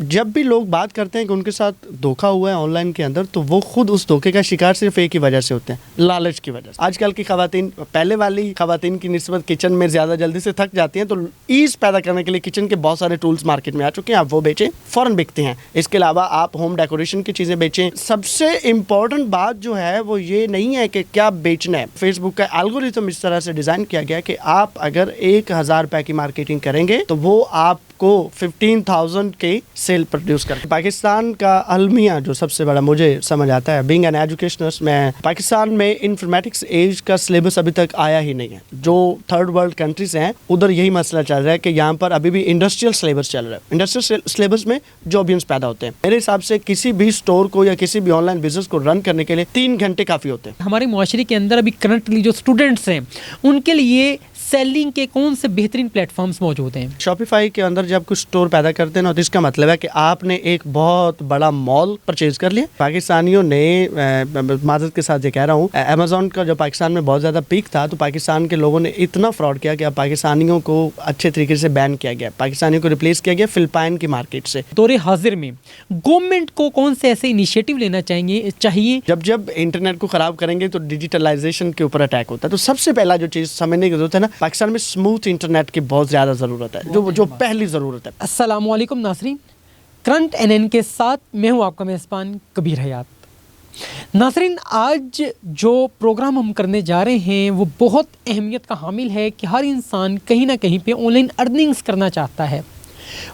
जब भी लोग बात करते हैं कि उनके साथ धोखा हुआ है ऑनलाइन के अंदर, तो वो खुद उस धोखे का शिकार सिर्फ एक ही वजह से होते हैं, लालच की वजह से। आजकल की खवातीन पहले वाली खवातीन की निस्बत किचन में ज़्यादा जल्दी से थक जाती हैं, तो ईज़ पैदा करने के लिए किचन के बहुत सारे टूल्स मार्केट में आ चुके हैं, आप वो बेचें, फ़ौरन बिकते हैं। इसके अलावा आप होम डेकोरेशन की चीज़ें बेचें। सबसे इम्पॉर्टेंट बात जो है वो ये नहीं है कि क्या बेचना है। फेसबुक का एल्गोरिथम इस तरह से डिज़ाइन किया गया कि आप अगर 1000 रुपये की मार्केटिंग करेंगे तो वो आपको 15,000 के सेल प्रोड्यूस कर। पाकिस्तान का अलमिया जो सबसे बड़ा मुझे समझ आता है, बीइंग एन एजुकेशनिस्ट, मैं पाकिस्तान में इंफॉर्मेटिक्स एज का सिलेबस अभी तक आया ही नहीं है। जो थर्ड वर्ल्ड कंट्रीज हैं उधर यही मसला चल रहा है कि यहाँ पर अभी भी इंडस्ट्रियल सिलेबस चल रहा है। इंडस्ट्रियल सिलेबस में जॉबियंस पैदा होते हैं। मेरे हिसाब से किसी भी स्टोर को या किसी भी ऑनलाइन बिजनेस को रन करने के लिए 3 घंटे काफ़ी होते हैं। हमारे मुआशरे के अंदर अभी करंटली जो स्टूडेंट्स हैं उनके लिए सेलिंग के कौन से बेहतरीन प्लेटफॉर्म्स मौजूद हैं? शॉपिफाई के अंदर जब कुछ स्टोर पैदा करते हैं ना, तो इसका मतलब है कि आपने एक बहुत बड़ा मॉल परचेज कर लिया। पाकिस्तानियों ने, माजरत के साथ ये कह रहा हूँ, अमेज़ॉन का जो पाकिस्तान में बहुत ज़्यादा पीक था, तो पाकिस्तान के लोगों ने इतना फ्रॉड किया कि अब पाकिस्तानियों को अच्छे तरीके से बैन किया गया। पाकिस्तानियों को रिप्लेस किया गया फिलिपाइन की मार्केट से। दौरे हाजिर में गवर्नमेंट को कौन से ऐसे इनिशिएटिव लेना चाहिए? जब इंटरनेट को ख़राब करेंगे तो डिजिटलाइजेशन के ऊपर अटैक होता है। तो सबसे पहला जो चीज़ समझने की जरूरत है ना, पाकिस्तान में स्मूथ इंटरनेट की बहुत ज़्यादा ज़रूरत है, जो पहली ज़रूरत है। अस्सलाम वालेकुम नाज़रीन, करंट एनएन के साथ मैं हूँ आपका मेज़बान कबीर हयात। नाज़रीन, आज जो प्रोग्राम हम करने जा रहे हैं वो बहुत अहमियत का हामिल है कि हर इंसान कहीं ना कहीं पे ऑनलाइन अर्निंग्स करना चाहता है।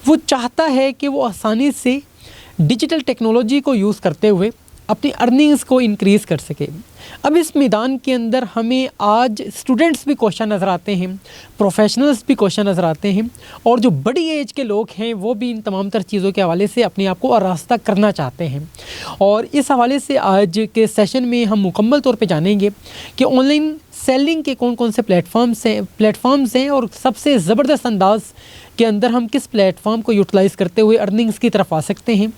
वो चाहता है कि वो आसानी से डिजिटल टेक्नोलॉजी को यूज़ करते हुए अपनी अर्निंग्स को इंक्रीज़ कर सके। अब इस मैदान के अंदर हमें आज स्टूडेंट्स भी क्वेश्चन नज़र आते हैं, प्रोफेशनल्स भी क्वेश्चन नज़र आते हैं, और जो बड़ी एज के लोग हैं वो भी इन तमाम तर चीज़ों के हवाले से अपने आप को आरास्ता करना चाहते हैं। और इस हवाले से आज के सेशन में हम मुकम्मल तौर पे जानेंगे कि ऑनलाइन सेलिंग के कौन कौन से प्लेटफॉर्म्स हैं और सबसे ज़बरदस्त अंदाज के अंदर हम किस प्लेटफॉर्म को यूटिलाइज़ करते हुए अर्निंग्स की तरफ आ सकते हैं।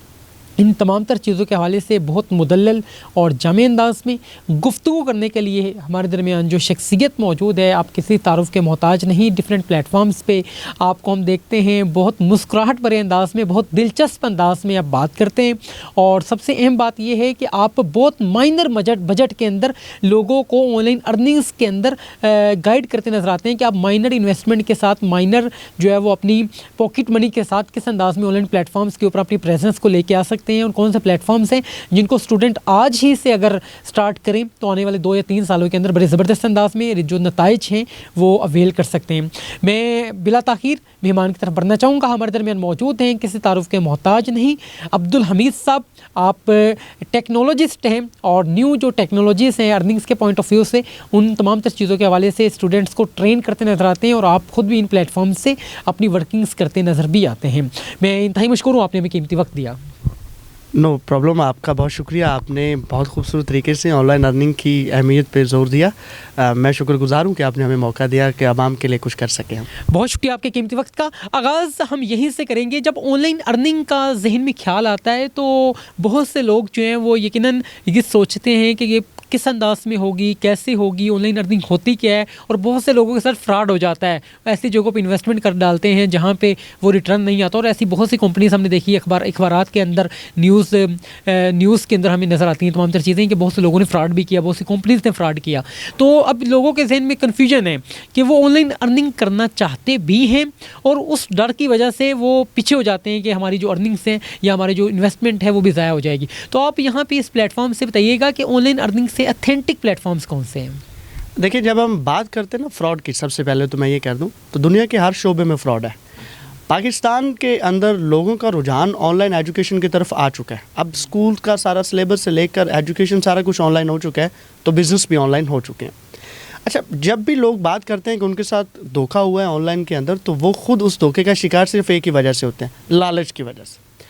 इन तमाम तर चीज़ों के हवाले से बहुत मुदल्लल और जामे अंदाज में गुफ्तगू करने के लिए हमारे दरमियान जो शख्सियत मौजूद है, आप किसी तारुफ के मोहताज नहीं। डिफरेंट प्लेटफॉर्म्स पे आपको हम देखते हैं बहुत मुस्कुराहट भरे अंदाज में, बहुत दिलचस्प अंदाज में आप बात करते हैं। और सबसे अहम बात यह है कि आप बहुत माइनर बजट के अंदर लोगों को ऑनलाइन अर्निंग्स के अंदर गाइड करते नज़र आते हैं कि आप माइनर इन्वेस्टमेंट के साथ, माइनर जो है वो अपनी पॉकेट मनी के साथ किस अंदाज में ऑनलाइन प्लेटफॉर्म्स के ऊपर अपनी प्रेजेंस को लेके आ सकते हैं, और कौन से प्लेटफॉर्म्स हैं जिनको स्टूडेंट आज ही से अगर स्टार्ट करें तो आने वाले 2 या 3 सालों के अंदर बड़े ज़बरदस्त अंदाज में जो नताइज हैं वो अवेल कर सकते हैं। मैं बिला ताखीर मेहमान की तरफ बढ़ना चाहूँगा। हमारे दरमियान मौजूद हैं, किसी तारुफ के मोहताज नहीं, अब्दुल हमीद साहब। आप टेक्नोलॉजिस्ट हैं और न्यू जो टेक्नोलॉजीज़ हैं अर्निंग्स के पॉइंट ऑफ व्यू से उन तमाम तर चीज़ों के हवाले से स्टूडेंट्स को ट्रेन करते नज़र आते हैं, और आप खुद भी इन प्लेटफॉर्म से अपनी वर्किंग्स करते नज़र भी आते हैं। मैं इंतहाई मशकूर हूँ, आपने हमें कीमती वक्त दिया। नो प्रॉब्लम, आपका बहुत शुक्रिया। आपने बहुत खूबसूरत तरीके से ऑनलाइन अर्निंग की अहमियत पे जोर दिया। मैं शुक्रगुजार हूँ कि आपने हमें मौका दिया कि आवाम के लिए कुछ कर सकें हम। बहुत शुक्रिया आपके कीमती वक्त का। आगाज़ हम यहीं से करेंगे। जब ऑनलाइन अर्निंग का जहन में ख्याल आता है तो बहुत से लोग जो हैं वो यकीनन ये सोचते हैं कि ये किस अंदाज में होगी, कैसे होगी, ऑनलाइन अर्निंग होती क्या है, और बहुत से लोगों के साथ फ्रॉड हो जाता है। ऐसी जगहों पे इन्वेस्टमेंट कर डालते हैं जहाँ पे वो रिटर्न नहीं आता, और ऐसी बहुत सी कंपनीज हमने देखी अखबारात के अंदर, न्यूज़ के अंदर हमें नज़र आती हैं तमाम तर चीज़ें कि बहुत से लोगों ने फ्रॉड भी किया, बहुत सी कंपनीज ने फ्रॉड किया। तो अब लोगों के जहन में कन्फ्यूजन है कि वो ऑनलाइन अर्निंग करना चाहते भी हैं और उस डर की वजह से वो पीछे हो जाते हैं कि हमारी जो अर्निंग्स हैं या हमारी जो इन्वेस्टमेंट है वो भी ज़ाया हो जाएगी। तो आप यहाँ पे इस प्लेटफॉर्म से बताइएगा कि ऑनलाइन अर्निंग से अथेंटिक प्लेटफॉर्म्स कौन से हैं? देखिए, जब हम बात करते हैं ना फ्रॉड की, सबसे पहले तो मैं ये कह दूं तो दुनिया के हर शोबे में फ्रॉड है। पाकिस्तान के अंदर लोगों का रुझान ऑनलाइन एजुकेशन की तरफ आ चुका है। अब स्कूल का सारा सिलेबस से लेकर एजुकेशन सारा कुछ ऑनलाइन हो चुका है, तो बिज़नेस भी ऑनलाइन हो चुके हैं। अच्छा, जब भी लोग बात करते हैं कि उनके साथ धोखा हुआ है ऑनलाइन के अंदर, तो वो खुद उस धोखे का शिकार सिर्फ एक ही वजह से होते हैं, लालच की वजह से।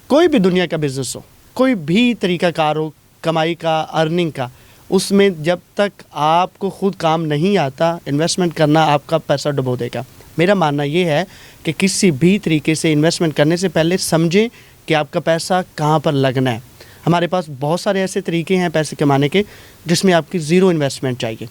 कोई भी दुनिया का बिज़नेस हो, कोई भी तरीक़ाकार हो कमाई का, अर्निंग का, उसमें जब तक आपको खुद काम नहीं आता, इन्वेस्टमेंट करना आपका पैसा डुबो देगा। मेरा मानना ये है कि किसी भी तरीके से इन्वेस्टमेंट करने से पहले समझें कि आपका पैसा कहाँ पर लगना है। हमारे पास बहुत सारे ऐसे तरीके हैं पैसे कमाने के जिसमें आपकी ज़ीरो इन्वेस्टमेंट चाहिए।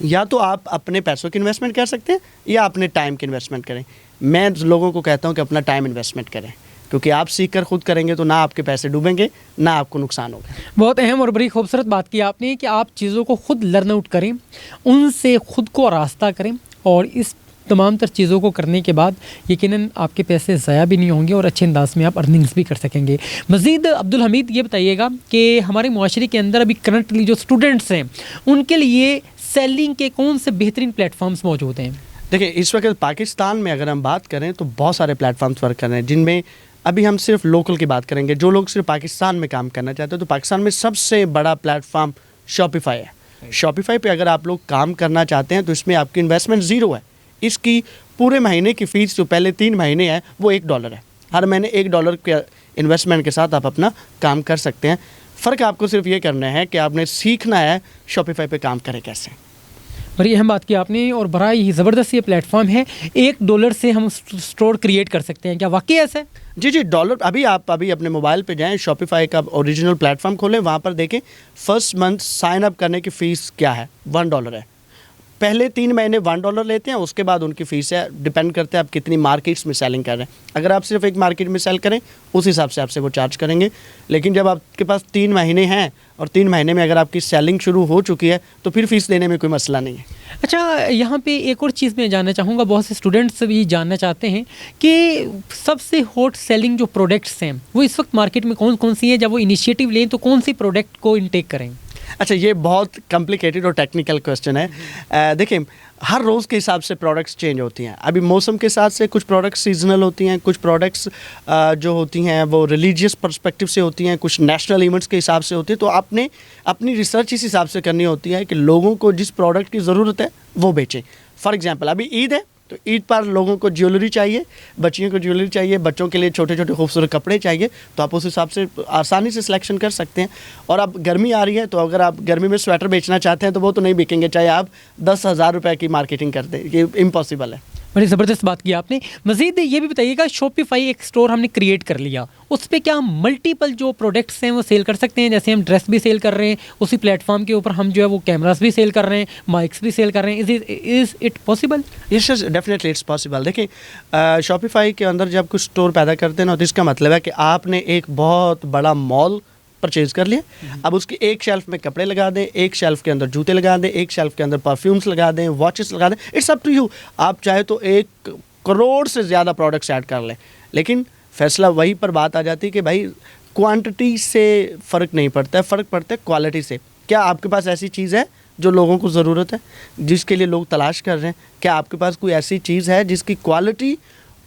या तो आप अपने पैसों की इन्वेस्टमेंट कर सकते हैं या अपने टाइम की इन्वेस्टमेंट करें। मैं लोगों को कहता हूँ कि अपना टाइम इन्वेस्टमेंट करें। क्योंकि आप सीख कर खुद करेंगे तो ना आपके पैसे डूबेंगे, ना आपको नुकसान होगा। बहुत अहम और बड़ी खूबसूरत बात की आपने कि आप चीज़ों को खुद लर्न आउट करें, उनसे खुद को रास्ता करें, और इस तमाम तर चीज़ों को करने के बाद यकीनन आपके पैसे ज़ाया भी नहीं होंगे और अच्छे अंदाज में आप अर्निंग्स भी कर सकेंगे। मज़ीद अब्दुल हमीद ये बताइएगा कि हमारे मुआशरे के अंदर अभी करंटली जो स्टूडेंट्स हैं उनके लिए सेलिंग के कौन से बेहतरीन प्लेटफॉर्म्स मौजूद हैं? देखिए, इस वक्त पाकिस्तान में अगर हम बात करें तो बहुत सारे प्लेटफॉर्म्स वर्क कर रहे हैं, जिनमें अभी हम सिर्फ लोकल की बात करेंगे। जो लोग सिर्फ पाकिस्तान में काम करना चाहते हैं तो पाकिस्तान में सबसे बड़ा प्लेटफॉर्म शॉपिफाई है। शॉपिफाई पे अगर आप लोग काम करना चाहते हैं तो इसमें आपकी इन्वेस्टमेंट ज़ीरो है। इसकी पूरे महीने की फ़ीस जो पहले 3 महीने है वो $1 है। हर महीने $1 के इन्वेस्टमेंट के साथ आप अपना काम कर सकते हैं। फ़र्क आपको सिर्फ ये करना है कि आपने सीखना है शॉपिफाई पे काम करें कैसे। बड़ी अहम बात की आपने, और बड़ा ही ज़बरदस्त ये प्लेटफॉर्म है। $1 से हम स्टोर क्रिएट कर सकते हैं, क्या वाकई ऐसा है? जी डॉलर। आप अभी अपने मोबाइल पे जाएं, शॉपिफाई का ओरिजिनल प्लेटफॉर्म खोलें, वहाँ पर देखें फर्स्ट मंथ साइन अप करने की फ़ीस क्या है, $1 है। पहले 3 महीने $1 लेते हैं, उसके बाद उनकी फ़ीस है, डिपेंड करता है आप कितनी मार्केट्स में सेलिंग कर रहे हैं। अगर आप सिर्फ एक मार्केट में सेल करें उस हिसाब से आपसे वो चार्ज करेंगे, लेकिन जब आपके पास 3 महीने हैं और 3 महीने में अगर आपकी सेलिंग शुरू हो चुकी है तो फिर फ़ीस देने में कोई मसला नहीं है। अच्छा, यहाँ पे एक और चीज़ मैं जानना चाहूँगा, बहुत से स्टूडेंट्स भी जानना चाहते हैं कि सबसे हॉट सेलिंग जो प्रोडक्ट्स हैं वो इस वक्त मार्केट में कौन कौन सी हैं, जब वो इनिशिएटिव लें तो कौन सी प्रोडक्ट को इनटेक करें? अच्छा, ये बहुत कॉम्प्लिकेटेड और टेक्निकल क्वेश्चन है। देखिए, हर रोज़ के हिसाब से प्रोडक्ट्स चेंज होती हैं। अभी मौसम के साथ से कुछ प्रोडक्ट्स सीजनल होती हैं, कुछ प्रोडक्ट्स जो होती हैं वो रिलीजियस पर्सपेक्टिव से होती हैं, कुछ नेशनल इवेंट्स के हिसाब से होती है। तो आपने अपनी रिसर्च इस हिसाब से करनी होती है कि लोगों को जिस प्रोडक्ट की ज़रूरत है वो बेचें। फॉर एग्जांपल, अभी ईद है तो ईद पर लोगों को ज्वेलरी चाहिए, बच्चियों को ज्वेलरी चाहिए, बच्चों के लिए छोटे छोटे खूबसूरत कपड़े चाहिए, तो आप उस हिसाब से आसानी से सिलेक्शन कर सकते हैं। और अब गर्मी आ रही है तो अगर आप गर्मी में स्वेटर बेचना चाहते हैं तो वो तो नहीं बिकेंगे, चाहे आप 10,000 रुपये की मार्केटिंग कर दें, ये इम्पॉसिबल है। बड़ी ज़बरदस्त बात की आपने। मज़ीद ये भी बताइएगा, शॉपिफाई एक स्टोर हमने क्रिएट कर लिया, उस पे क्या हम मल्टीपल जो प्रोडक्ट्स हैं वो सेल कर सकते हैं? जैसे हम ड्रेस भी सेल कर रहे हैं, उसी प्लेटफॉर्म के ऊपर हम जो है वो कैमरास भी सेल कर रहे हैं, माइक्स भी सेल कर रहे हैं। Is it possible? Yes, definitely it's possible. देखिए, शॉपिफाई के अंदर जब कुछ स्टोर पैदा करते हैं ना तो इसका मतलब है कि आपने एक बहुत बड़ा मॉल परचेज कर लिया। अब उसकी एक शेल्फ में कपड़े लगा दें, एक शेल्फ के अंदर जूते लगा दें, एक शेल्फ के अंदर परफ्यूम्स लगा दें, वॉचेस लगा दें, इट्स अप टू यू। आप चाहे तो 1 करोड़ से ज़्यादा प्रोडक्ट्स ऐड कर लें, लेकिन फैसला वही पर बात आ जाती है कि भाई क्वांटिटी से फ़र्क नहीं पड़ता है, फ़र्क पड़ता है क्वालिटी से। क्या आपके पास ऐसी चीज़ है जो लोगों को ज़रूरत है, जिसके लिए लोग तलाश कर रहे हैं? क्या आपके पास कोई ऐसी चीज़ है जिसकी क्वालिटी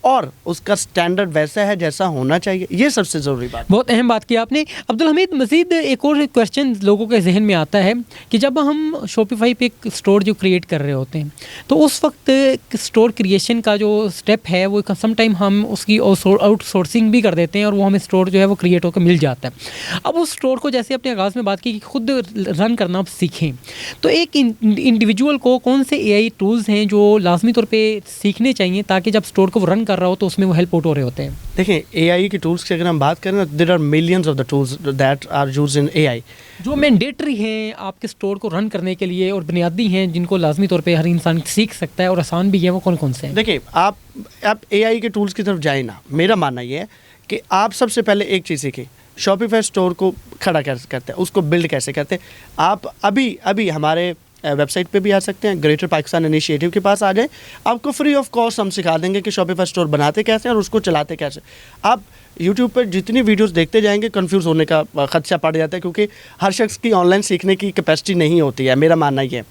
और उसका स्टैंडर्ड वैसा है जैसा होना चाहिए? ये सबसे ज़रूरी बात। बहुत अहम बात की आपने अब्दुल हमीद। मज़ीद एक और क्वेश्चन लोगों के जहन में आता है कि जब हम शॉपिफाई पे एक स्टोर जो क्रिएट कर रहे होते हैं तो उस वक्त स्टोर क्रिएशन का जो स्टेप है वो सम टाइम हम उसकी आउटसोर्सिंग भी कर देते हैं और वो हमें स्टोर जो है वो क्रिएट होकर मिल जाता है। अब उस स्टोर को जैसे अपने आगाज़ में बात की कि खुद रन करना आप सीखें, तो एक इंडिविजुअल को कौन से AI टूल्स हैं जो लाजमी तौर पर सीखने चाहिए ताकि जब स्टोर को रन कर रहा हो तो उसमें वो हेल्प आउट हो रहे होते हैं? देखिए, AI की टूल्स की अगर हम बात करें, there are millions of the tools that are used in AI। जो मैंडेटरी हैं आपके स्टोर को रन करने के लिए और बुनियादी हैं जिनको लाजमी तौर पे हर इंसान सीख सकता है और आसान भी है, वो कौन कौन से हैं? देखिए, आप AI के टूल्स की तरफ जाए ना। मेरा मानना ये है कि आप सबसे पहले एक चीज़ सीखें, शॉपिफाई स्टोर को खड़ा कैसे करते हैं, उसको बिल्ड कैसे करते हैं। आप अभी हमारे वेबसाइट पे भी आ सकते हैं, ग्रेटर पाकिस्तान इनिशिएटिव के पास आ जाए, आपको फ्री ऑफ कॉस्ट हम सिखा देंगे कि शॉपिफाई स्टोर बनाते कैसे और उसको चलाते कैसे। आप यूट्यूब पर जितनी वीडियोस देखते जाएंगे कंफ्यूज होने का खदशा पड़ जाता है, क्योंकि हर शख्स की ऑनलाइन सीखने की कैपेसिटी नहीं होती है, मेरा मानना ये है।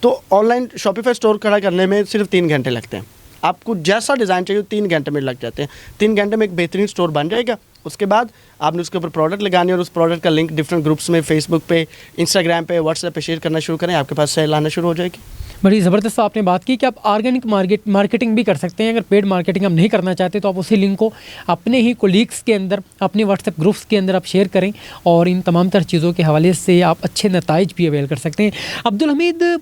तो ऑनलाइन शॉपिफाई स्टोर खड़ा करने में सिर्फ 3 घंटे लगते हैं। आपको जैसा डिज़ाइन चाहिए 3 घंटे में लग जाते हैं। 3 घंटे में एक बेहतरीन स्टोर बन जाएगा। उसके बाद आपने उसके ऊपर प्रोडक्ट लगानी और उस प्रोडक्ट का लिंक डिफरेंट ग्रुप्स में, फेसबुक पे, इंस्टाग्राम पे, व्हाट्सएप पे शेयर करना शुरू करें, आपके पास सेल आना शुरू हो जाएगी। बड़ी ज़बरदस्त आपने बात की कि आप ऑर्गेनिक मार्केटिंग भी कर सकते हैं। अगर पेड मार्केटिंग आप नहीं करना चाहते तो आप उसी लिंक को अपने ही कोलीग्स के अंदर, अपने व्हाट्सएप ग्रुप्स के अंदर आप शेयर करें और इन तमाम तर चीज़ों के हवाले से आप अच्छे नताइज भी अवेल कर सकते हैं। अब्दुल हमीद,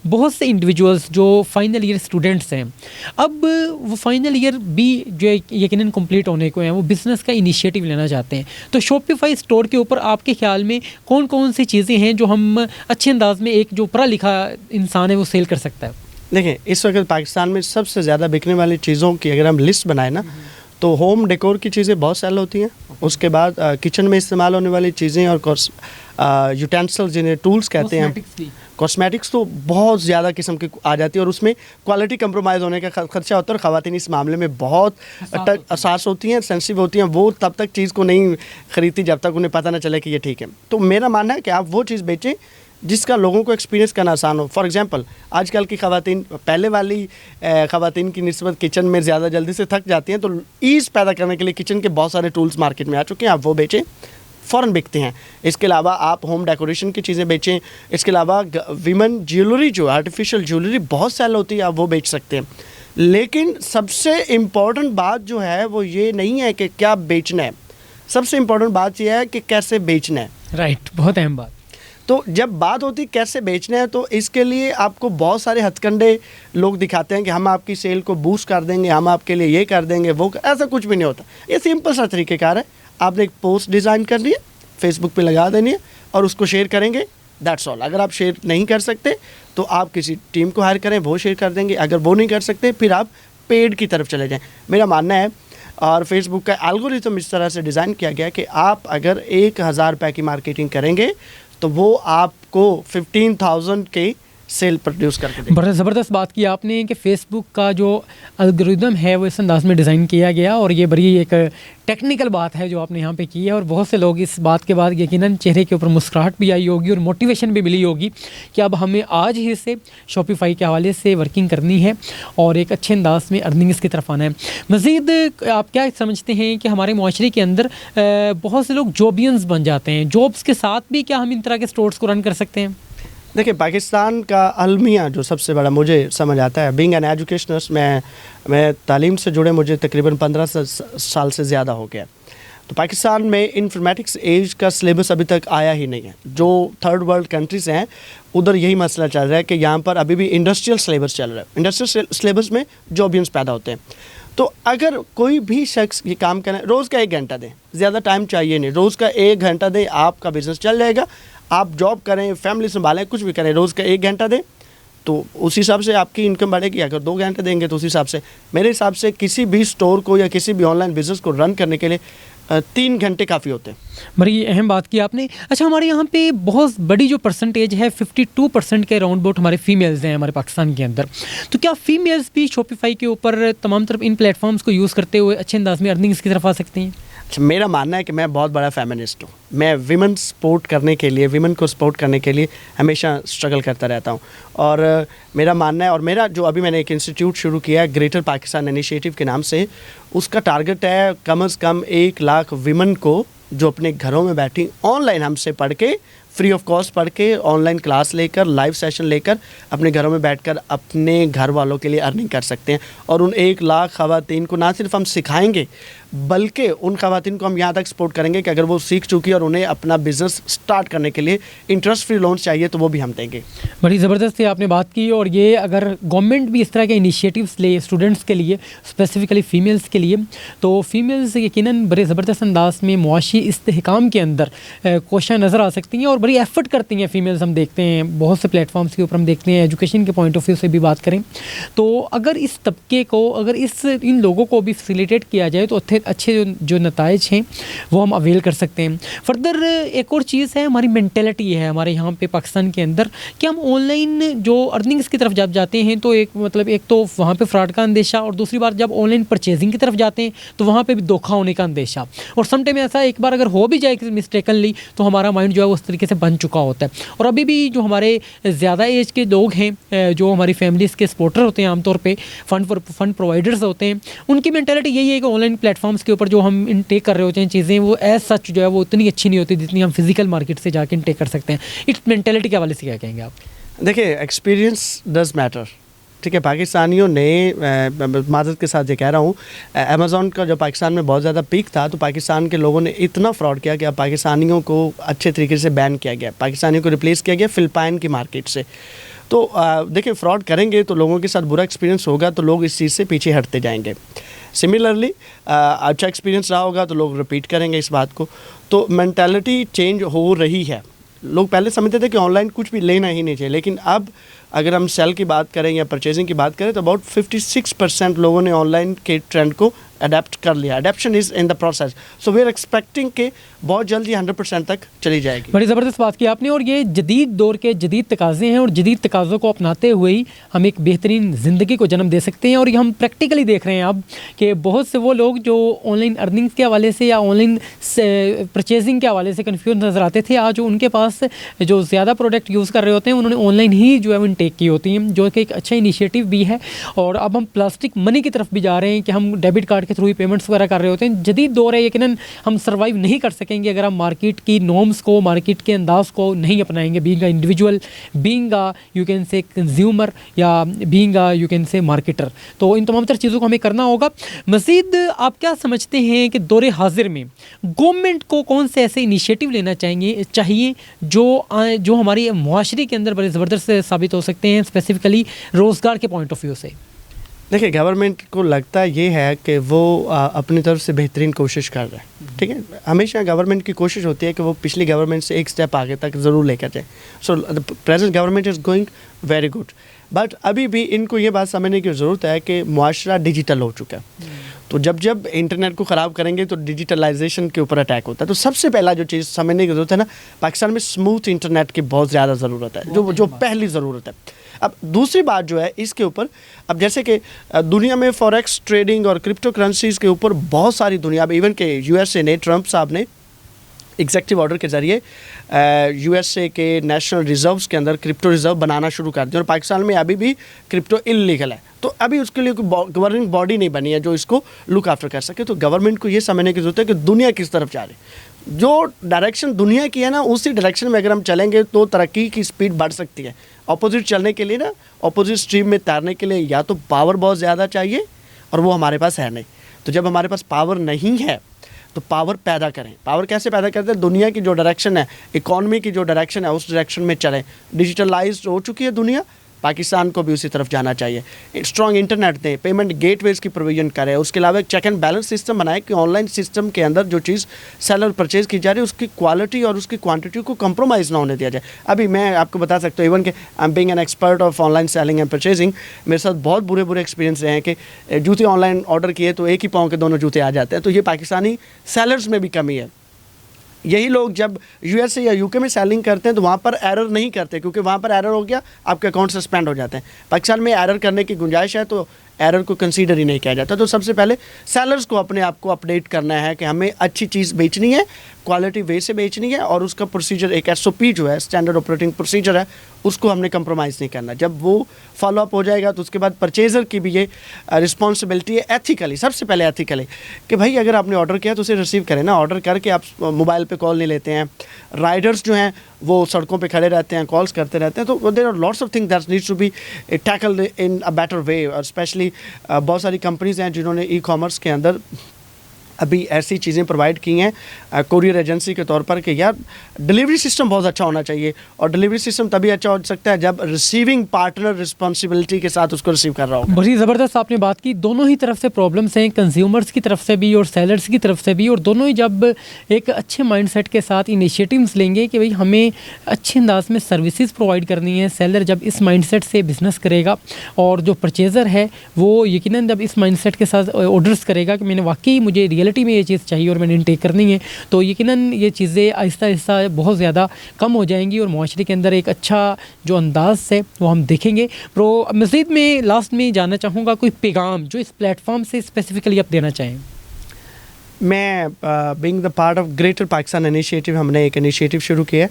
बहुत से इंडिविजुअल्स जो फाइनल ईयर स्टूडेंट्स हैं, अब वो फाइनल ईयर भी जो यकीनन कंप्लीट होने को हैं, वो बिज़नेस का इनिशिएटिव लेना चाहते हैं, तो शॉपिफाई स्टोर के ऊपर आपके ख्याल में कौन कौन सी चीज़ें हैं जो हम अच्छे अंदाज में एक जो पढ़ा लिखा इंसान है वो सेल कर सकता है? देखिए, इस वक्त पाकिस्तान में सबसे ज़्यादा बिकने वाली चीज़ों की अगर हम लिस्ट बनाए ना तो होम डेकोर की चीज़ें बहुत सेल होती हैं। उसके बाद किचन में इस्तेमाल होने वाली चीज़ें और यूटेंसिल्स जिन्हें टूल्स कहते हैं, कॉस्मेटिक्स तो बहुत ज़्यादा किस्म की आ जाती है और उसमें क्वालिटी कंप्रोमाइज़ होने का खर्चा होता है। और ख़वातीन इस मामले में बहुत हसास होती हैं, सेंसिटिव होती हैं। वो तब तक चीज़ को नहीं ख़रीदती जब तक उन्हें पता ना चले कि ये ठीक है। तो मेरा मानना है कि आप वो चीज़ बेचें जिसका लोगों को एक्सपीरियंस करना आसान हो। फॉर एग्जांपल आजकल की ख़वातीन पहले वाली ख़वातीन की निस्बत किचन में ज़्यादा जल्दी से थक जाती हैं, तो ईज़ पैदा करने के लिए किचन के बहुत सारे टूल्स मार्केट में आ चुके हैं, आप वो बेचें, फ़ौरन बिकते हैं। इसके अलावा आप होम डेकोरेशन की चीज़ें बेचें। इसके अलावा वीमन ज्वेलरी जो आर्टिफिशियल ज्वेलरी बहुत सेल होती है, आप वो बेच सकते हैं। लेकिन सबसे इम्पॉर्टेंट बात जो है वो ये नहीं है कि क्या बेचना है, सबसे इम्पॉर्टेंट बात यह है कि कैसे बेचना है। राइट, बहुत अहम बात। तो जब बात होती कैसे बेचना है, तो इसके लिए आपको बहुत सारे हथकंडे लोग दिखाते हैं कि हम आपकी सेल को बूस्ट कर देंगे, हम आपके लिए ये कर देंगे, वो ऐसा कुछ भी नहीं होता। ये सिंपल सा तरीक़ेकार है। आपने एक पोस्ट डिज़ाइन करनी है, फेसबुक पे लगा देनी है और उसको शेयर करेंगे, दैट्स ऑल। अगर आप शेयर नहीं कर सकते तो आप किसी टीम को हायर करें, वो शेयर कर देंगे। अगर वो नहीं कर सकते फिर आप पेड की तरफ चले जाएं। मेरा मानना है, और फेसबुक का एल्गोरिथम इस तरह से डिज़ाइन किया गया कि आप अगर 1000 रुपये की मार्केटिंग करेंगे तो वो आपको 15,000 के सेल प्रोड्यूस करके देगा। बड़ा ज़बरदस्त बात की आपने कि फ़ेसबुक का जो एल्गोरिदम है वो इस अंदाज में डिज़ाइन किया गया, और ये बड़ी एक टेक्निकल बात है जो आपने यहाँ पे की है। और बहुत से लोग इस बात के बाद यकीनन चेहरे के ऊपर मुस्कुराहट भी आई होगी और मोटिवेशन भी मिली होगी कि अब हमें आज ही से शॉपिफाई के हवाले से वर्किंग करनी है और एक अच्छे अंदाज में अर्निंग्स की तरफ आना है। मज़ीद आप क्या समझते हैं कि हमारे माशरे के अंदर बहुत से लोग जॉबियंस बन जाते हैं, जॉब्स के साथ भी क्या हम इन तरह के स्टोर्स को रन कर सकते हैं? देखिए, पाकिस्तान का अलमिया जो सबसे बड़ा मुझे समझ आता है, बीइंग एन एजुकेशनिस्ट, मैं तालीम से जुड़े मुझे तकरीबन 15 साल से ज़्यादा हो गया। तो पाकिस्तान में इंफॉर्मेटिक्स एज का सिलेबस अभी तक आया ही नहीं है। जो थर्ड वर्ल्ड कंट्रीज़ हैं उधर यही मसला चल रहा है कि यहाँ पर अभी भी इंडस्ट्रियल सिलेबस चल रहा है। इंडस्ट्रियल सिलेबस में जॉबियंस पैदा होते हैं। तो अगर कोई भी शख्स ये काम करें, रोज़ का 1 घंटा दें, ज़्यादा टाइम चाहिए नहीं, रोज़ का 1 घंटा दें, आपका बिज़नेस चल जाएगा। आप जॉब करें, फैमिली संभालें, कुछ भी करें, रोज़ का 1 घंटा दें तो उस हिसाब से आपकी इनकम बढ़ेगी। अगर 2 घंटे देंगे तो उस हिसाब से, मेरे हिसाब से किसी भी स्टोर को या किसी भी ऑनलाइन बिज़नेस को रन करने के लिए 3 घंटे काफ़ी होते हैं। बड़ी अहम बात की आपने। अच्छा, हमारे यहाँ पे बहुत बड़ी जो परसेंटेज है 52% के अराउंड अबाउट हमारे फीमेल्स हैं हमारे पाकिस्तान के अंदर। तो क्या फीमेल्स भी शॉपिफाई के ऊपर तमाम तरफ इन प्लेटफॉर्म्स को यूज़ करते हुए अच्छे अंदाज में अर्निंग्स की तरफ आ सकती हैं? अच्छा, मेरा मानना है कि मैं बहुत बड़ा फेमिनिस्ट हूँ। मैं विमेन सपोर्ट करने के लिए, विमेन को सपोर्ट करने के लिए हमेशा स्ट्रगल करता रहता हूँ। और मेरा मानना है, और मेरा जो अभी मैंने एक इंस्टीट्यूट शुरू किया है ग्रेटर पाकिस्तान इनिशिएटिव के नाम से, उसका टारगेट है कम से कम 1 लाख विमेन को जो अपने घरों में बैठी ऑनलाइन हमसे पढ़ के, फ्री ऑफ कॉस्ट पढ़ के, ऑनलाइन क्लास लेकर, लाइव सेशन लेकर अपने घरों में बैठकर अपने घर वालों के लिए अर्निंग कर सकते हैं। और उन 1 लाख ख़वातीन को ना सिर्फ हम सिखाएंगे बल्कि उन ख़वातीन को हम यहाँ तक सपोर्ट करेंगे कि अगर वो सीख चुकी और उन्हें अपना बिज़नेस स्टार्ट करने के लिए इंटरेस्ट फ्री लोन चाहिए तो वो भी हम देंगे। बड़ी ज़बरदस्त आपने बात की। और ये अगर गवर्नमेंट भी इस तरह के इनिशिएटिव्स ले स्टूडेंट्स के लिए, स्पेसिफ़िकली फ़ीमेल्स के लिए, तो फ़ीमेल्स यकीनन बड़े ज़बरदस्त अंदाज में मुआशी इस्तेहकाम के अंदर कोशिश नज़र आ सकती हैं और बड़ी एफ़र्ट करती हैं फ़ीमेल्स। हम देखते हैं बहुत से प्लेटफॉर्म्स के ऊपर, हम देखते हैं एजुकेशन के पॉइंट ऑफ व्यू से भी बात करें तो अगर इस तबके को, अगर इन लोगों को भी फैसिलिटेट किया जाए तो अच्छे जो नताइज हैं वो हम अवेल कर सकते हैं। फर्दर एक और चीज़ है, हमारी मेंटेलिटी है हमारे यहाँ पे पाकिस्तान के अंदर कि हम ऑनलाइन जो अर्निंग्स की तरफ जब जाते हैं तो एक तो वहाँ पे फ्रॉड का अंदेशा, और दूसरी बार जब ऑनलाइन परचेजिंग की तरफ जाते हैं तो वहाँ पे भी धोखा होने का अंदेशा। और सम टाइम ऐसा एक बार अगर हो भी जाए मिस्टेकनली तो हमारा माइंड जो है उस तरीके से बन चुका होता है। और अभी भी जो हमारे ज़्यादा एज के लोग हैं, जो हमारी फैमिलीज़ के सपोर्टर होते हैं, आमतौर पर फंड प्रोवाइडर्स होते हैं, उनकी मेंटेलिटी यही है कि ऑनलाइन प्लेटफॉर्म्स के ऊपर जो हम इनटेक कर रहे होते हैं चीज़ें, वो एज सच जो है वो उतनी अच्छी नहीं होती जितनी हम फिजिकल मार्केट से जाके इनटेक कर सकते हैं। इस मेंटेलिटी के हवाले से क्या कहेंगे आप? देखिए, एक्सपीरियंस डज मैटर। ठीक है, पाकिस्तानियों ने, माज़रत के साथ ये कह रहा हूँ, अमेज़ॉन का जो पाकिस्तान में बहुत ज़्यादा पीक था तो पाकिस्तान के लोगों ने इतना फ्रॉड किया कि अब पाकिस्तानियों को अच्छे तरीके से बैन किया गया, पाकिस्तानियों को रिप्लेस किया गया फ़िलिपाइन की मार्केट से। तो देखिए, फ्रॉड करेंगे तो लोगों के साथ बुरा एक्सपीरियंस होगा तो लोग इस चीज़ से पीछे हटते जाएंगे। सिमिलरली अच्छा एक्सपीरियंस रहा होगा तो लोग रिपीट करेंगे इस बात को। तो मेंटालिटी चेंज हो रही है। लोग पहले समझते थे कि ऑनलाइन कुछ भी लेना ही नहीं चाहिए, लेकिन अब अगर हम सेल की बात करें या परचेजिंग की बात करें तो अबाउट 56% लोगों ने ऑनलाइन के ट्रेंड को अडेप्ट कर लिया, adoption is in the process, so we are expecting कि बहुत जल्दी 100% तक चली जाएगी। बड़ी ज़बरदस्त बात की आपने, और ये जदीद दौर के जदीद तकाज़े हैं और जदीद तकाज़ों को अपनाते हुए ही हम एक बेहतरीन ज़िंदगी को जन्म दे सकते हैं। और ये हम प्रैक्टिकली देख रहे हैं अब कि बहुत से वो लोग जो ऑनलाइन अर्निंग्स के हवाले से या ऑनलाइन परचेजिंग के हवाले से कन्फ्यूज नज़र आते थे, आज उनके पास जो ज़्यादा प्रोडक्ट यूज़ कर रहे होते हैं उन्होंने ऑनलाइन ही जो है वो इनटेक की होती हैं, जो कि एक अच्छा इनिशिएटिव भी है। और अब हम प्लास्टिक मनी की तरफ भी जा रहे हैं कि हम डेबिट कार्ड के थ्रू ही पेमेंट्स वगैरह कर रहे होते हैं। जदीद दौर है, यकीनन हम सर्वाइव नहीं कर सकेंगे अगर हम मार्केट की नॉर्म्स को, मार्केट के अंदाज को नहीं अपनाएंगे, being a individual, being a you can say consumer या being a you can say marketer. तो इन तमाम तरह चीज़ों को हमें करना होगा। मज़ीद आप क्या समझते हैं कि दौरे हाजिर में गवर्नमेंट को कौन से ऐसे इनिशिएटिव लेना चाहिए जो हमारी मुआशरे के अंदर बड़े ज़बरदस्त साबित हो सकते हैं, स्पेसिफिकली रोज़गार के पॉइंट ऑफ व्यू से? देखिए, गवर्नमेंट को लगता ये है कि वो अपनी तरफ से बेहतरीन कोशिश कर रहा है, ठीक है। हमेशा गवर्नमेंट की कोशिश होती है कि वो पिछली गवर्नमेंट से एक स्टेप आगे तक ज़रूर लेकर जाए। So the present government is going very good, but अभी भी इनको ये बात समझने की ज़रूरत है कि मुआशरा डिजिटल हो चुका है। तो जब इंटरनेट को ख़राब करेंगे तो डिजिटलाइजेशन के ऊपर अटैक होता है। तो सबसे पहला जो चीज़ समझने की ज़रूरत है ना, पाकिस्तान में स्मूथ इंटरनेट की बहुत ज़्यादा ज़रूरत है, जो पहली ज़रूरत है। अब दूसरी बात जो है इसके ऊपर, अब जैसे कि दुनिया में फॉरेक्स ट्रेडिंग और क्रिप्टो करेंसीज़ के ऊपर बहुत सारी दुनिया में, इवन के यूएसए ने, ट्रंप साहब ने एग्जेक्टिव ऑर्डर के ज़रिए यूएसए के नेशनल रिजर्व्स के अंदर क्रिप्टो रिजर्व बनाना शुरू कर दिया, और पाकिस्तान में अभी भी क्रिप्टो इल्लीगल है। तो अभी उसके लिए कोई गवर्निंग बॉडी नहीं बनी है जो इसको लुक आफ्टर कर सके। तो गवर्नमेंट को ये समझने की ज़रूरत है कि दुनिया किस तरफ जा रही है, जो डायरेक्शन दुनिया की है ना, उसी डायरेक्शन में अगर हम चलेंगे तो तरक्की की स्पीड बढ़ सकती है। अपोजिट चलने के लिए ना, अपोजिट स्ट्रीम में तैरने के लिए या तो पावर बहुत ज़्यादा चाहिए, और वो हमारे पास है नहीं। तो जब हमारे पास पावर नहीं है तो पावर पैदा करें। पावर कैसे पैदा करते हैं? दुनिया की जो डायरेक्शन है, इकॉनमी की जो डायरेक्शन है, उस डायरेक्शन में चलें। डिजिटलाइज्ड हो चुकी है दुनिया, पाकिस्तान को भी उसी तरफ जाना चाहिए। स्ट्रॉन्ग इंटरनेट दें, पेमेंट गेटवेज़ की प्रोविजन करें, उसके अलावा एक चेक एंड बैलेंस सिस्टम बनाएं कि ऑनलाइन सिस्टम के अंदर जो चीज़ सेलर परचेज़ की जा रही है उसकी क्वालिटी और उसकी क्वांटिटी को कंप्रोमाइज़ ना होने दिया जाए। अभी मैं आपको बता सकता हूँ, इवन कि I am being an expert of online selling and purchasing, मेरे साथ बहुत बुरे एक्सपीरियंस रहे हैं कि जूते ऑनलाइन ऑर्डर किए तो एक ही पाँव के दोनों जूते आ जाते हैं। तो ये पाकिस्तानी सेलर्स में भी कमी है। यही लोग जब यूएसए या यूके में सेलिंग करते हैं तो वहाँ पर एरर नहीं करते, क्योंकि वहाँ पर एरर हो गया आपके अकाउंट सस्पेंड हो जाते हैं। पाकिस्तान में एरर करने की गुंजाइश है तो एरर को कंसीडर ही नहीं किया जाता। तो सबसे पहले सेलर्स को अपने आप को अपडेट करना है कि हमें अच्छी चीज़ बेचनी है, क्वालिटी वे से बेचनी है, और उसका प्रोसीजर, एक एसओपी जो है, स्टैंडर्ड ऑपरेटिंग प्रोसीजर है, उसको हमने कंप्रोमाइज़ नहीं करना। जब वो फॉलो अप हो जाएगा तो उसके बाद परचेज़र की भी ये रिस्पॉन्सिबिलिटी है एथिकली, सबसे पहले एथिकली, कि भाई अगर आपने ऑर्डर किया तो उसे रिसीव करें ना। ऑर्डर करके आप मोबाइल पे कॉल नहीं लेते हैं। राइडर्स जो हैं वो सड़कों पे खड़े रहते हैं, कॉल्स करते रहते हैं। तो there are lots of things that needs to be tackled in a better way. और स्पेशली बहुत सारी कंपनीज़ हैं जिन्होंने ई कॉमर्स के अंदर अभी ऐसी चीज़ें प्रोवाइड की हैं कोरियर एजेंसी के तौर पर कि यार डिलीवरी सिस्टम बहुत अच्छा होना चाहिए, और डिलीवरी सिस्टम तभी अच्छा हो सकता है जब रिसीविंग पार्टनर रिस्पॉन्सिबिलिटी के साथ उसको रिसीव कर रहा हो। बड़ी ज़बरदस्त आपने बात की। दोनों ही तरफ से प्रॉब्लम्स हैं, कंज्यूमर्स की तरफ से भी और सेलर्स की तरफ से भी, और दोनों ही जब एक अच्छे माइंडसेट के साथ इनिशिएटिव्स लेंगे कि भाई हमें अच्छे अंदाज में सर्विसेज प्रोवाइड करनी है, सेलर जब इस माइंडसेट से बिज़नेस करेगा, और जो परचेज़र है वो यकीनन जब इस माइंडसेट के साथ ऑर्डर्स करेगा कि मैंने वाकई मुझे रियलिटी में ये चीज़ चाहिए और मैंने इनटेक करनी है, तो यकीनन ये चीज़ें आहिस्ता आहिस्ता बहुत ज़्यादा कम हो जाएंगी और मुआशरे के अंदर एक अच्छा जो अंदाज है वो हम देखेंगे। मज़ीद में लास्ट में जानना चाहूँगा कोई पैगाम जो इस प्लेटफॉर्म से स्पेसिफिकली आप देना चाहें। मैं being the part of greater Pakistan initiative, हमने एक इनिशिएटिव शुरू किया है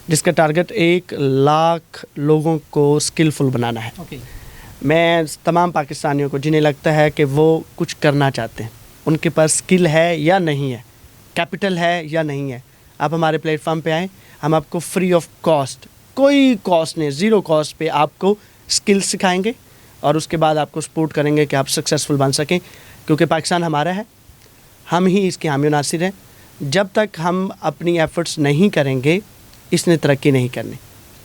जिसका टारगेट 1 लाख लोगों को स्किलफुल बनाना है। मैं तमाम पाकिस्तानियों को जिन्हें लगता है कि वो कुछ करना चाहते हैं, उनके पास स्किल है या नहीं है, कैपिटल है या नहीं है, आप हमारे प्लेटफॉर्म पे आएँ। हम आपको फ्री ऑफ कॉस्ट, कोई कॉस्ट नहीं, ज़ीरो कॉस्ट पे आपको स्किल सिखाएंगे और उसके बाद आपको सपोर्ट करेंगे कि आप सक्सेसफुल बन सकें। क्योंकि पाकिस्तान हमारा है, हम ही इसके हामी नासिर हैं। जब तक हम अपनी एफ़र्ट्स नहीं करेंगे इसने तरक्की नहीं करनी।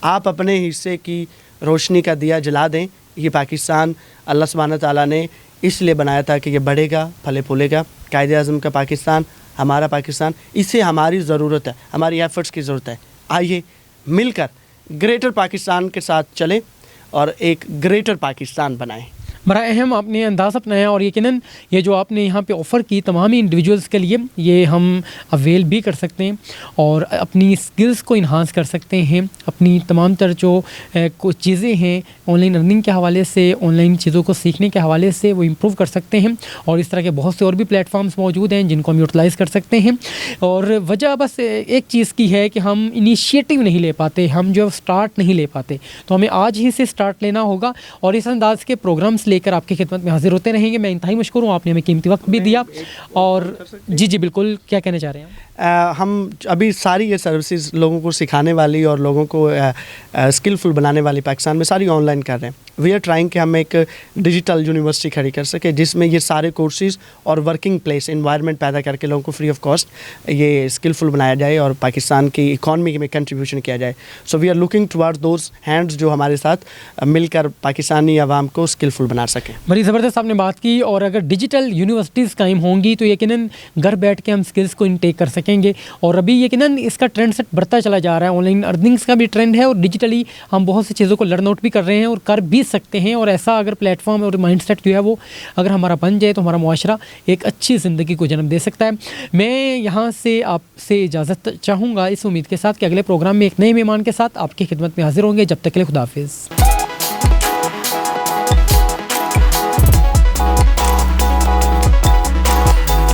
आप अपने हिस्से की रोशनी का दिया जला दें। ये पाकिस्तान अल्लाह सुब्हानहू तआला ने इसलिए बनाया था कि ये बढ़ेगा, फले फूलेगा। कायदे आज़म का पाकिस्तान, हमारा पाकिस्तान, इसे हमारी ज़रूरत है, हमारी एफ़र्ट्स की ज़रूरत है। आइए मिलकर ग्रेटर पाकिस्तान के साथ चलें और एक ग्रेटर पाकिस्तान बनाएं। बड़ा अहम आपने अंदाज़ अपनाया और यकीनन ये जो आपने यहाँ पे ऑफ़र की तमाम इंडिविजुअल्स के लिए ये हम अवेल भी कर सकते हैं और अपनी स्किल्स को इन्हांस कर सकते हैं। अपनी तमाम तर जो कुछ चीज़ें हैं ऑनलाइन अर्निंग के हवाले से, ऑनलाइन चीज़ों को सीखने के हवाले से वो इम्प्रूव कर सकते हैं। और इस तरह के बहुत से और भी प्लेटफॉर्म्स मौजूद हैं जिनको हम यूटिलाइज़ कर सकते हैं। और वजह बस एक चीज़ की है कि हम इनिशिएटिव नहीं ले पाते, हम जो स्टार्ट नहीं ले पाते। तो हमें आज ही से स्टार्ट लेना होगा और इस अंदाज़ के प्रोग्राम्स लेकर आपकी खिदमत में हाजिर होते रहेंगे। मैं इंतहाई मशकूर हूँ, आपने हमें कीमती वक्त भी दिया। और जी बिल्कुल, क्या कहना चाह रहे हैं आप? हम अभी सारी ये सर्विसेज लोगों को सिखाने वाली और लोगों को स्किलफुल बनाने वाली पाकिस्तान में सारी ऑनलाइन कर रहे हैं। वी आर ट्राइंग कि हम एक डिजिटल यूनिवर्सिटी खड़ी कर सके जिसमें ये सारे कोर्सेज और वर्किंग प्लेस इन्वायरमेंट पैदा करके लोगों को फ्री ऑफ कॉस्ट ये स्किलफुल बनाया जाए और पाकिस्तान की इकॉनमी में कंट्रीब्यूशन किया जाए। So we are looking towards those hands जो हमारे साथ मिलकर पाकिस्तानी आवाम को स्किलफुल बना सकें। बड़ी ज़बरदस्त आपने बात की। और अगर डिजिटल यूनिवर्सिटीज़ कायम होंगी तो यकीनन घर बैठ के हम स्किल्स को इनटेक कर सकेंगे। और अभी यकीनन इसका ट्रेंड सेट बढ़ता चला जा रहा है। ऑनलाइन अर्निंग्स का भी ट्रेंड है और डिजिटली हम बहुत सी चीज़ों को लर्न आउट भी कर रहे हैं और कर भी सकते हैं। और ऐसा अगर प्लेटफॉर्म और माइंडसेट जो है वो अगर हमारा बन जाए तो हमारा मुआशरा एक अच्छी ज़िंदगी को जन्म दे सकता है। मैं यहाँ से आपसे इजाज़त चाहूँगा इस उम्मीद के साथ कि अगले प्रोग्राम में एक नए मेहमान के साथ आपकी खिदमत में हाजिर होंगे। जब तक के लिए खुदा हाफिज़।